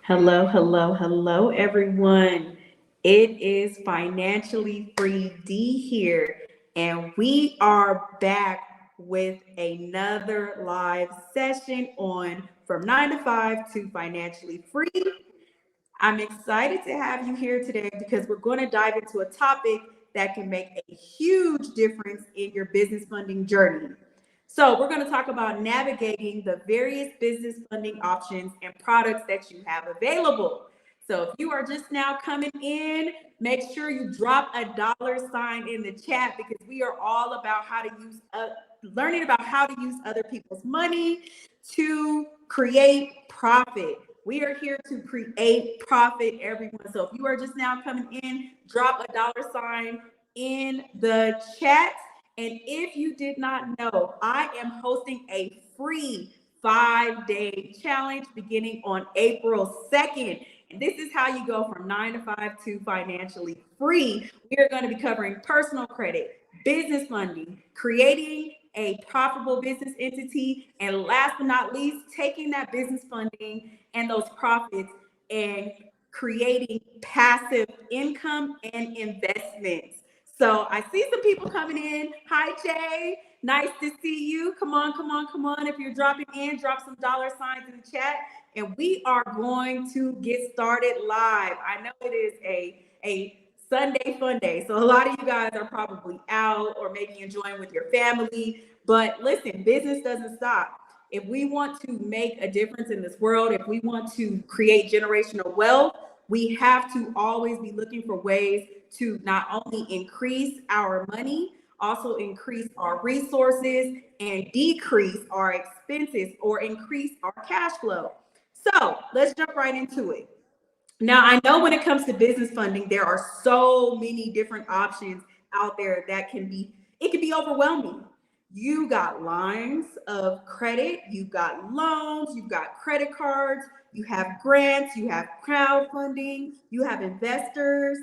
Hello, hello, hello, everyone. It is Financially Free Dee here, and we are back with another live session on From 9 to 5 to Financially Free. I'm excited to have you here today because we're going to dive into a topic that can make a huge difference in your business funding journey. So, we're going to talk about navigating the various business funding options and products that you have available. So, if you are just now coming in, make sure you drop a $ in the chat because we are all about how to use, learning about how to use other people's money to create profit. We are here to create profit, everyone. So if you are just now coming in, drop a $ in the chat. And if you did not know, I am hosting a free 5-day challenge beginning on April 2nd. And this is how you go from 9 to 5 to financially free. We are going to be covering personal credit, business funding, creating a profitable business entity, and last but not least, taking that business funding and those profits and creating passive income and investments. So I see some people coming in. Hi, Jay. Nice to see you. Come on, come on, come on. If you're dropping in, drop some $ in the chat. And we are going to get started live. I know it is a Sunday fun day. So a lot of you guys are probably out or maybe enjoying with your family. But listen, business doesn't stop. If we want to make a difference in this world, if we want to create generational wealth, we have to always be looking for ways to not only increase our money, also increase our resources and decrease our expenses or increase our cash flow. So let's jump right into it. Now, I know when it comes to business funding, there are so many different options out there that it can be overwhelming. You got lines of credit, you've got loans, you've got credit cards, you have grants, you have crowdfunding, you have investors,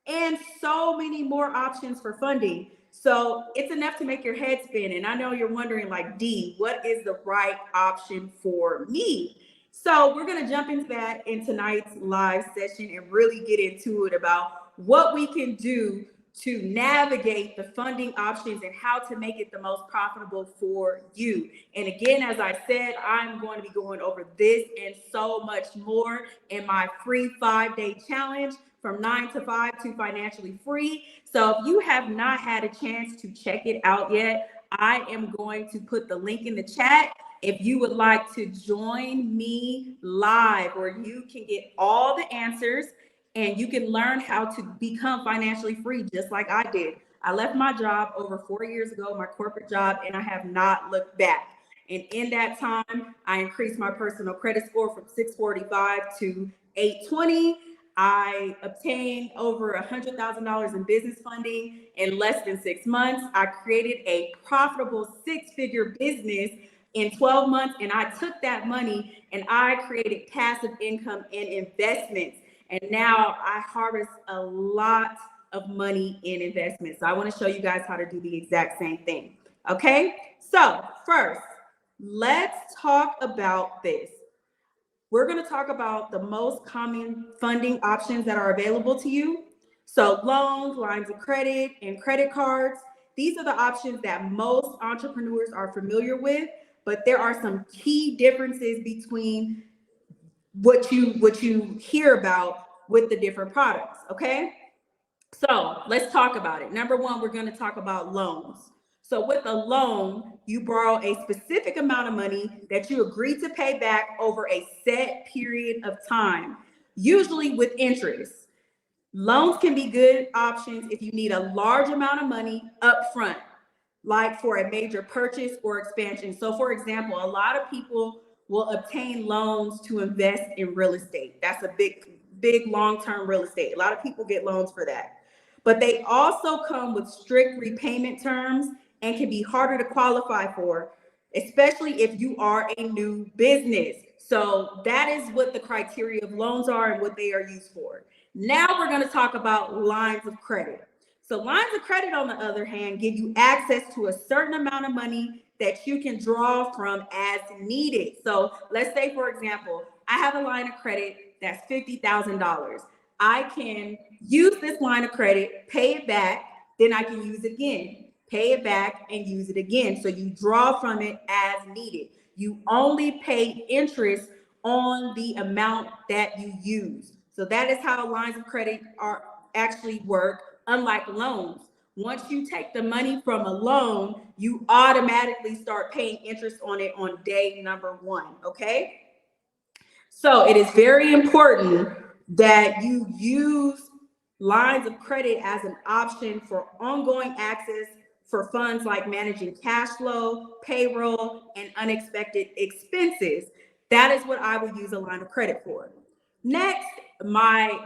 and so many more options for funding. So it's enough to make your head spin. And I know you're wondering, like, Dee, what is the right option for me? So we're going to jump into that in tonight's live session and really get into it about what we can do to navigate the funding options and how to make it the most profitable for you. And again, as I said, I'm going to be going over this and so much more in my free 5-day challenge from 9 to 5 to financially free. So if you have not had a chance to check it out yet, I am going to put the link in the chat. If you would like to join me live, where you can get all the answers and you can learn how to become financially free, just like I did. I left my job over 4 years ago, my corporate job, and I have not looked back. And in that time, I increased my personal credit score from 645 to 820. I obtained over $100,000 in business funding in less than 6 months. I created a profitable 6-figure business in 12 months, and I took that money and I created passive income and investments. And now I harvest a lot of money in investments. So I want to show you guys how to do the exact same thing. Okay, so first, let's talk about this. We're going to talk about the most common funding options that are available to you. So loans, lines of credit, and credit cards. These are the options that most entrepreneurs are familiar with, but there are some key differences between what you hear about with the different products, okay? So let's talk about it. Number one, we're going to talk about loans. So with a loan, you borrow a specific amount of money that you agree to pay back over a set period of time, usually with interest. Loans can be good options if you need a large amount of money up front, like for a major purchase or expansion. So for example, a lot of people will obtain loans to invest in real estate. That's a big long-term real estate. A lot of people get loans for that. But they also come with strict repayment terms and can be harder to qualify for, especially if you are a new business. So that is what the criteria of loans are and what they are used for. Now we're going to talk about lines of credit. So lines of credit, on the other hand, give you access to a certain amount of money that you can draw from as needed. So let's say, for example, I have a line of credit that's $50,000. I can use this line of credit, pay it back, then I can use it again, pay it back and use it again. So you draw from it as needed. You only pay interest on the amount that you use. So that is how lines of credit are actually work, unlike loans. Once you take the money from a loan, you automatically start paying interest on it on day number one, okay? So it is very important that you use lines of credit as an option for ongoing access for funds like managing cash flow, payroll, and unexpected expenses. That is what I would use a line of credit for. Next, my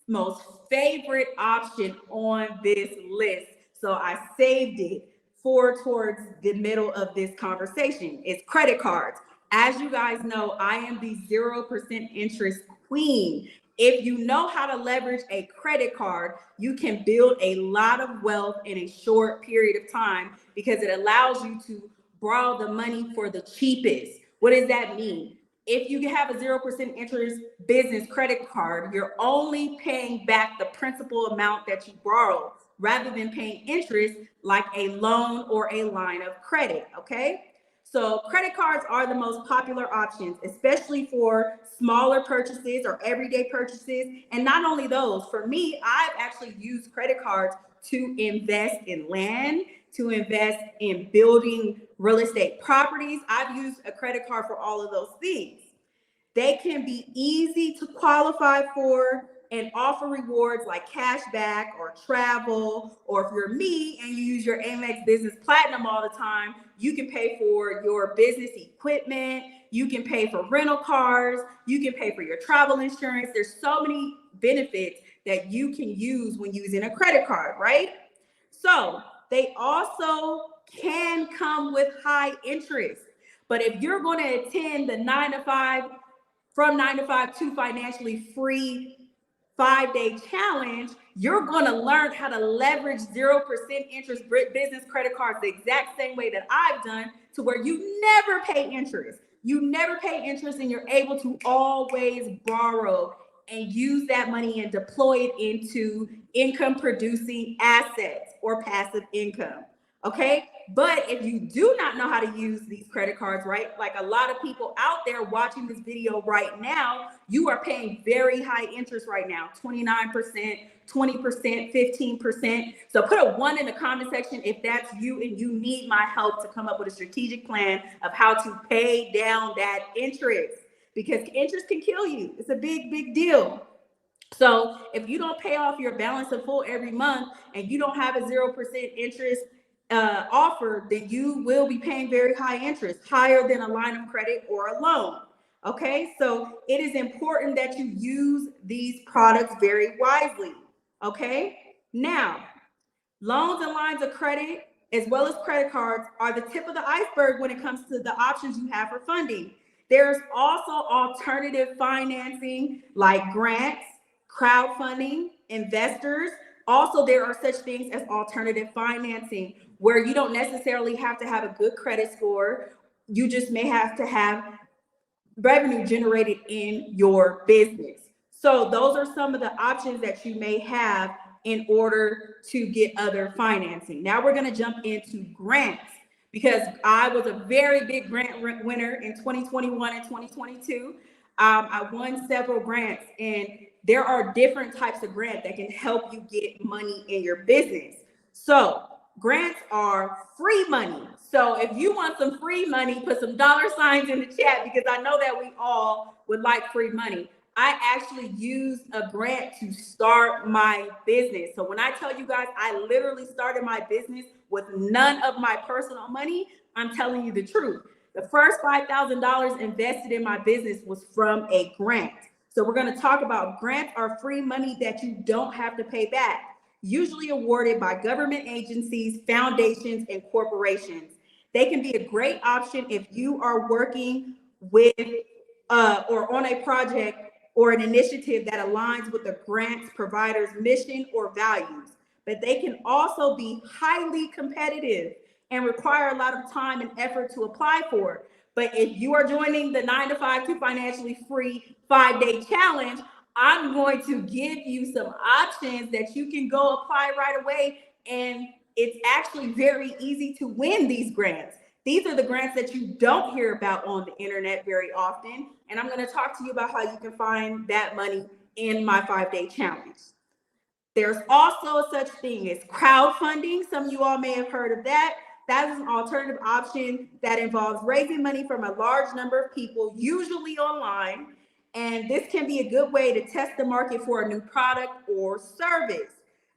most favorite option on this list, so I saved it for towards the middle of this conversation, is credit cards. As you guys know, I am the 0% interest queen. If you know how to leverage a credit card, you can build a lot of wealth in a short period of time because it allows you to borrow the money for the cheapest. What does that mean? If you have a 0% interest business credit card, you're only paying back the principal amount that you borrowed rather than paying interest like a loan or a line of credit, okay? So credit cards are the most popular options, especially for smaller purchases or everyday purchases. And not only those, for me, I've actually used credit cards to invest in land, to invest in building real estate properties. I've used a credit card for all of those things. They can be easy to qualify for and offer rewards like cash back or travel, or if you're me and you use your Amex Business Platinum all the time, you can pay for your business equipment, you can pay for rental cars, you can pay for your travel insurance. There's so many benefits that you can use when using a credit card, right? So they also can come with high interest. But if you're going to attend the 9 to 5, from 9 to 5 to financially free 5-day challenge, you're going to learn how to leverage 0% interest business credit cards the exact same way that I've done, to where you never pay interest. You never pay interest and you're able to always borrow and use that money and deploy it into income producing assets or passive income. Okay. But if you do not know how to use these credit cards, right? Like a lot of people out there watching this video right now, you are paying very high interest right now, 29%, 20%, 15%. So put a 1 in the comment section if that's you and you need my help to come up with a strategic plan of how to pay down that interest, because interest can kill you. It's a big, big deal. So if you don't pay off your balance in full every month and you don't have a 0% interest offer, then you will be paying very high interest, higher than a line of credit or a loan. Okay, so it is important that you use these products very wisely. Okay, now loans and lines of credit, as well as credit cards, are the tip of the iceberg when it comes to the options you have for funding. There's also alternative financing like grants, crowdfunding, investors. Also, there are such things as alternative financing where you don't necessarily have to have a good credit score. You just may have to have revenue generated in your business. So those are some of the options that you may have in order to get other financing. Now we're going to jump into grants, because I was a very big grant winner in 2021 and 2022. I won several grants, and there are different types of grants that can help you get money in your business. So grants are free money. So if you want some free money, put some dollar signs in the chat, because I know that we all would like free money. I actually used a grant to start my business. So when I tell you guys, I literally started my business with none of my personal money, I'm telling you the truth. The first $5,000 invested in my business was from a grant. So we're going to talk about grants are free money that you don't have to pay back, usually awarded by government agencies, foundations, and corporations. They can be a great option if you are working with or on a project or an initiative that aligns with the grants provider's mission or values. But they can also be highly competitive and require a lot of time and effort to apply for. But if you are joining the 9 to 5 to Financially Free 5-day challenge, I'm going to give you some options that you can go apply right away. And it's actually very easy to win these grants. These are the grants that you don't hear about on the internet very often. And I'm going to talk to you about how you can find that money in my 5-day challenge. There's also a such thing as crowdfunding. Some of you all may have heard of that. That is an alternative option that involves raising money from a large number of people, usually online. And this can be a good way to test the market for a new product or service.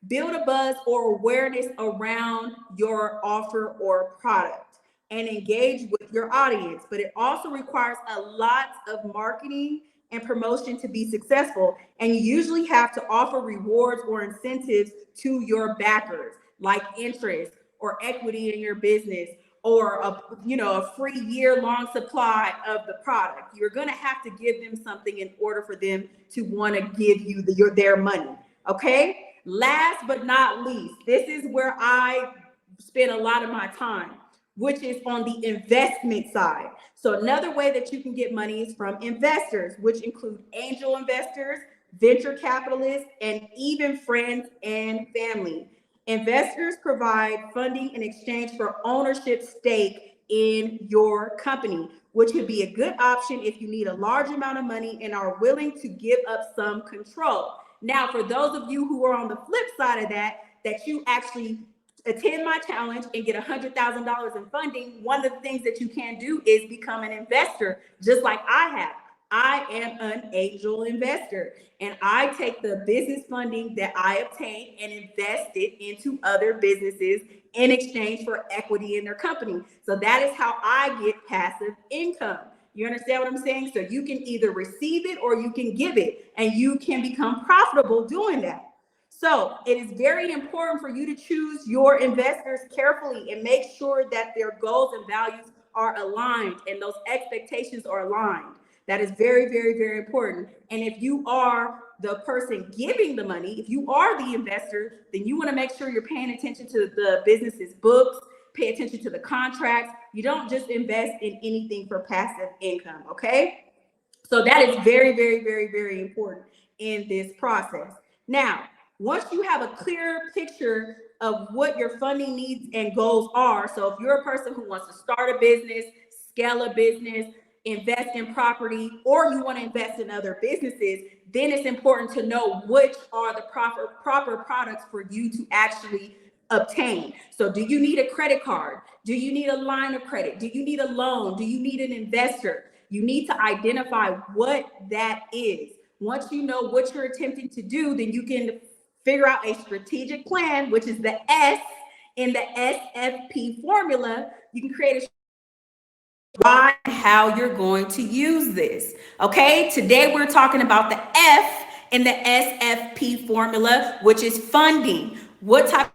Build a buzz or awareness around your offer or product and engage with your audience. But it also requires a lot of marketing and promotion to be successful. And you usually have to offer rewards or incentives to your backers, like interest or equity in your business, or a free year-long supply of the product. You're going to have to give them something in order for them to want to give you their money. Okay. Last but not least, this is where I spend a lot of my time, which is on the investment side. So another way that you can get money is from investors, which include angel investors, venture capitalists, and even friends and family. Investors provide funding in exchange for ownership stake in your company, which would be a good option if you need a large amount of money and are willing to give up some control. Now, for those of you who are on the flip side of that you actually attend my challenge and get $100,000 in funding, one of the things that you can do is become an investor, just like I have. I am an angel investor, and I take the business funding that I obtain and invest it into other businesses in exchange for equity in their company. So that is how I get passive income. You understand what I'm saying? So you can either receive it or you can give it, and you can become profitable doing that. So it is very important for you to choose your investors carefully and make sure that their goals and values are aligned and those expectations are aligned. That is very, very, very important. And if you are the person giving the money, if you are the investor, then you want to make sure you're paying attention to the business's books, pay attention to the contracts. You don't just invest in anything for passive income, okay? So that is very, very, very, very important in this process. Now, once you have a clear picture of what your funding needs and goals are, so if you're a person who wants to start a business, scale a business, invest in property, or you want to invest in other businesses, then it's important to know which are the proper products for you to actually obtain. So do you need a credit card? Do you need a line of credit? Do you need a loan? Do you need an investor? You need to identify what that is. Once you know what you're attempting to do, then you can figure out a strategic plan, which is the S in the SFP formula. You can create a why and how you're going to use this. Okay, today we're talking about the F in the SFP formula, which is funding. What type